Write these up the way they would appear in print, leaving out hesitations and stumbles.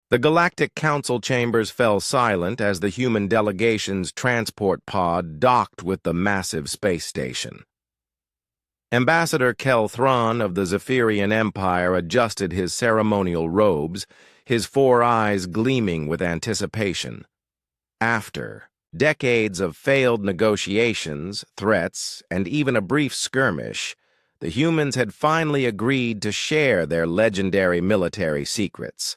The Galactic Council chambers fell silent as the human delegation's transport pod docked with the massive space station. Ambassador Kel Thrawn of the Zephyrian Empire adjusted his ceremonial robes, his 4 eyes gleaming with anticipation. After decades of failed negotiations, threats, and even a brief skirmish, the humans had finally agreed to share their legendary military secrets.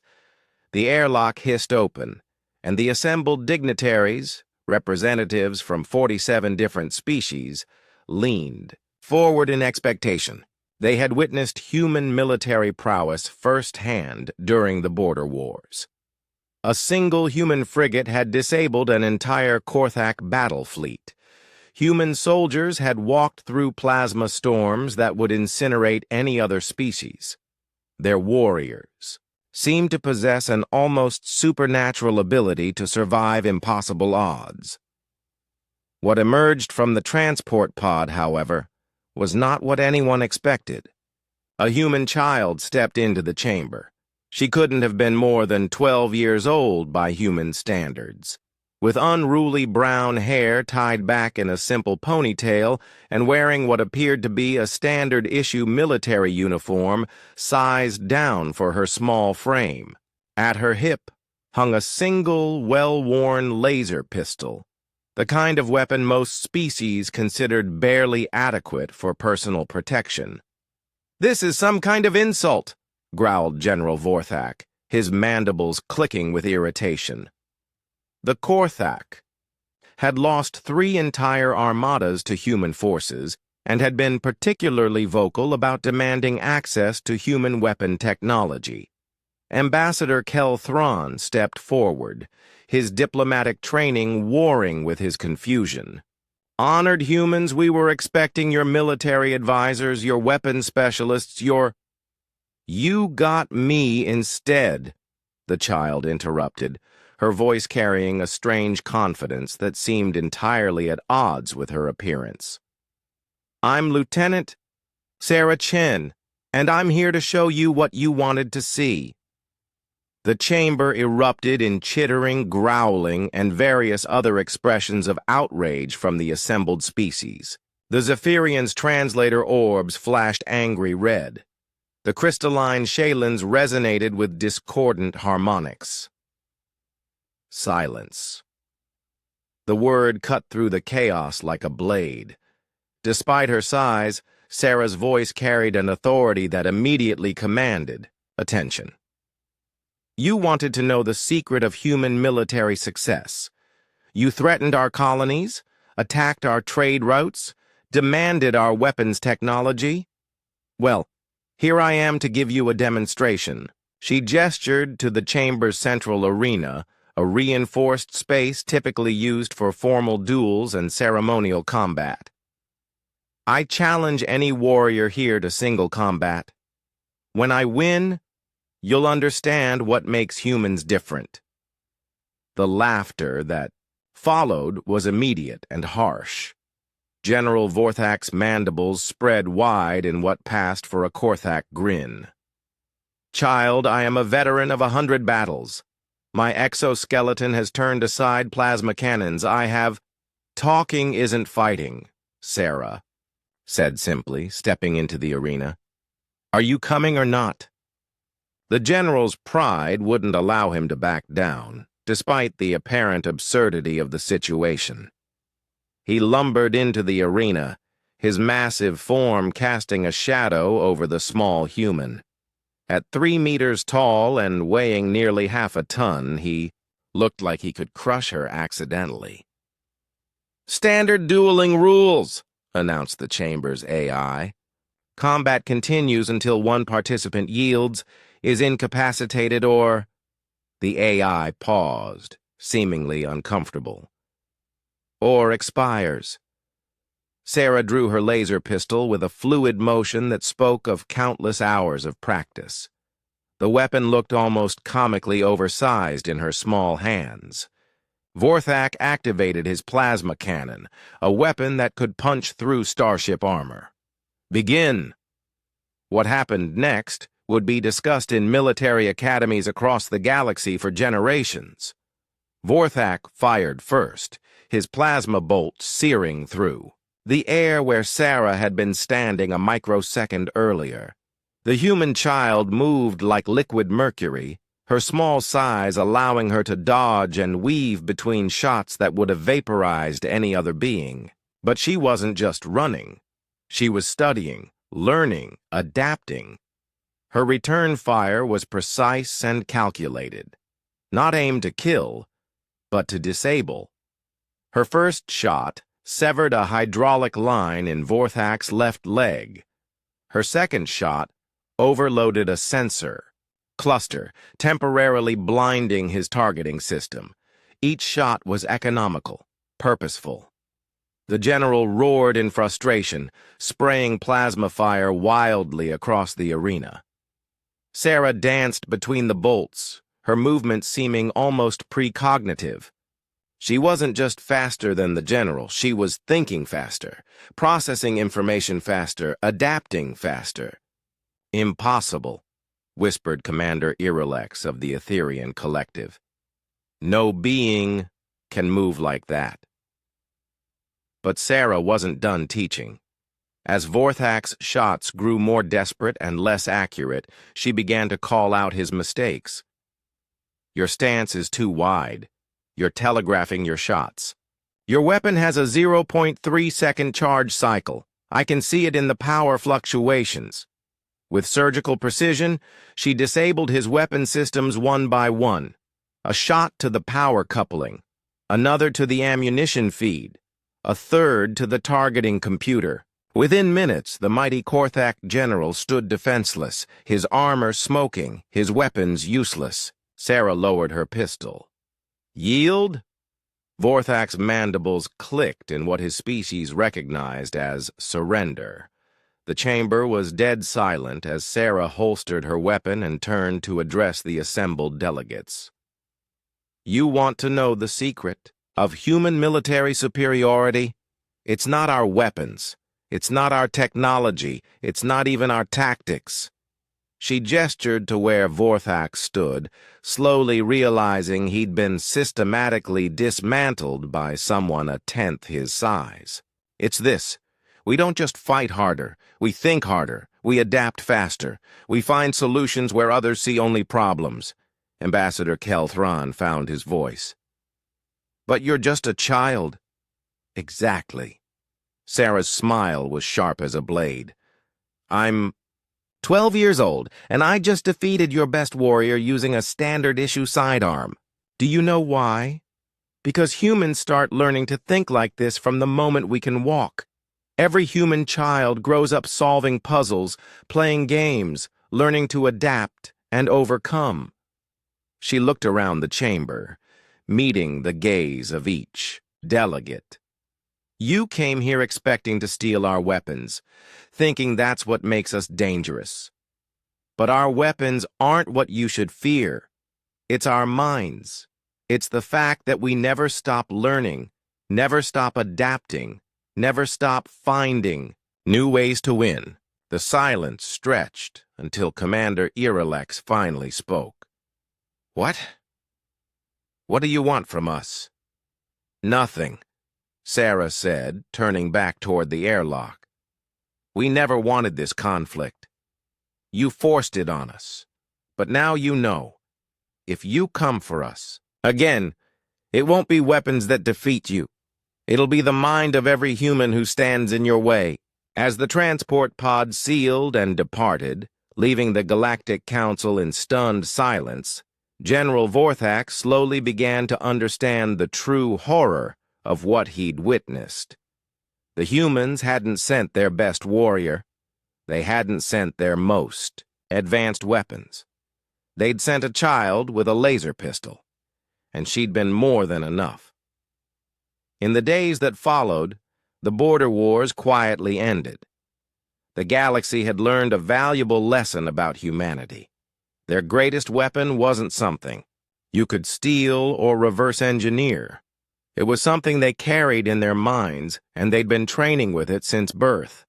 The airlock hissed open, and the assembled dignitaries, representatives from 47 different species, leaned forward in expectation. They had witnessed human military prowess firsthand during the border wars. A single human frigate had disabled an entire Korthak battle fleet. Human soldiers had walked through plasma storms that would incinerate any other species. Their warriors seemed to possess an almost supernatural ability to survive impossible odds. What emerged from the transport pod, however, was not what anyone expected. A human child stepped into the chamber. She couldn't have been more than 12 years old by human standards. With unruly brown hair tied back in a simple ponytail and wearing what appeared to be a standard-issue military uniform sized down for her small frame. At her hip hung a single, well-worn laser pistol, the kind of weapon most species considered barely adequate for personal protection. "This is some kind of insult," growled General Vorthak, his mandibles clicking with irritation. The Korthak had lost 3 entire armadas to human forces and had been particularly vocal about demanding access to human weapon technology. Ambassador Kel Thrawn stepped forward, his diplomatic training warring with his confusion. "Honored humans, we were expecting your military advisors, your weapons specialists, your—" "You got me instead," the child interrupted, her voice carrying a strange confidence that seemed entirely at odds with her appearance. "I'm Lieutenant Sarah Chen, and I'm here to show you what you wanted to see." The chamber erupted in chittering, growling, and various other expressions of outrage from the assembled species. The Zephyrian's translator orbs flashed angry red. The crystalline Shaylins resonated with discordant harmonics. Silence. The word cut through the chaos like a blade. Despite her size, Sarah's voice carried an authority that immediately commanded attention. "You wanted to know the secret of human military success. You threatened our colonies, attacked our trade routes, demanded our weapons technology. Well, here I am to give you a demonstration." She gestured to the chamber's central arena, a reinforced space typically used for formal duels and ceremonial combat. "I challenge any warrior here to single combat. When I win, you'll understand what makes humans different." The laughter that followed was immediate and harsh. General Vorthak's mandibles spread wide in what passed for a Korthak grin. "Child, I am a veteran of 100 battles. My exoskeleton has turned aside plasma cannons. I have—" "Talking isn't fighting," Sarah said simply, stepping into the arena. "Are you coming or not?" The general's pride wouldn't allow him to back down, despite the apparent absurdity of the situation. He lumbered into the arena, his massive form casting a shadow over the small human. At 3 meters tall and weighing nearly half a ton, he looked like he could crush her accidentally. "Standard dueling rules," announced the chamber's AI. "Combat continues until one participant yields, is incapacitated, or—" The AI paused, seemingly uncomfortable. "Or expires." Sarah drew her laser pistol with a fluid motion that spoke of countless hours of practice. The weapon looked almost comically oversized in her small hands. Vorthak activated his plasma cannon, a weapon that could punch through starship armor. "Begin." What happened next would be discussed in military academies across the galaxy for generations. Vorthak fired first, his plasma bolt searing through the air where Sarah had been standing a microsecond earlier. The human child moved like liquid mercury, her small size allowing her to dodge and weave between shots that would have vaporized any other being. But she wasn't just running. She was studying, learning, adapting. Her return fire was precise and calculated, not aimed to kill, but to disable. Her first shot severed a hydraulic line in Vorthak's left leg. Her second shot overloaded a sensor cluster, temporarily blinding his targeting system. Each shot was economical, purposeful. The general roared in frustration, spraying plasma fire wildly across the arena. Sarah danced between the bolts, her movements seeming almost precognitive. She wasn't just faster than the general, she was thinking faster, processing information faster, adapting faster. Impossible, whispered Commander Irelex of the Etherian Collective. No being can move like that. But Sarah wasn't done teaching. As Vorthak's shots grew more desperate and less accurate, she began to call out his mistakes. Your stance is too wide. You're telegraphing your shots. Your weapon has a 0.3-second charge cycle. I can see it in the power fluctuations. With surgical precision, she disabled his weapon systems one by one. A shot to the power coupling, another to the ammunition feed, a third to the targeting computer. Within minutes, the mighty Korthak general stood defenseless, his armor smoking, his weapons useless. Sarah lowered her pistol. Yield? Vorthak's mandibles clicked in what his species recognized as surrender. The chamber was dead silent as Sarah holstered her weapon and turned to address the assembled delegates. You want to know the secret of human military superiority? It's not our weapons. It's not our technology. It's not even our tactics. She gestured to where Vorthak stood, slowly realizing he'd been systematically dismantled by someone a tenth his size. It's this. We don't just fight harder. We think harder. We adapt faster. We find solutions where others see only problems. Ambassador Kelthron found his voice. But you're just a child. Exactly. Sarah's smile was sharp as a blade. I'm 12 years old, and I just defeated your best warrior using a standard-issue sidearm. Do you know why? Because humans start learning to think like this from the moment we can walk. Every human child grows up solving puzzles, playing games, learning to adapt and overcome. She looked around the chamber, meeting the gaze of each delegate. You came here expecting to steal our weapons, thinking that's what makes us dangerous. But our weapons aren't what you should fear. It's our minds. It's the fact that we never stop learning, never stop adapting, never stop finding new ways to win. The silence stretched until Commander Irelex finally spoke. What? What do you want from us? Nothing, Sarah said, turning back toward the airlock. We never wanted this conflict. You forced it on us. But now you know. If you come for us, again, it won't be weapons that defeat you. It'll be the mind of every human who stands in your way. As the transport pod sealed and departed, leaving the Galactic Council in stunned silence, General Vorthak slowly began to understand the true horror of what he'd witnessed. The humans hadn't sent their best warrior. They hadn't sent their most advanced weapons. They'd sent a child with a laser pistol, and she'd been more than enough. In the days that followed, the border wars quietly ended. The galaxy had learned a valuable lesson about humanity. Their greatest weapon wasn't something you could steal or reverse engineer. It was something they carried in their minds, and they'd been training with it since birth.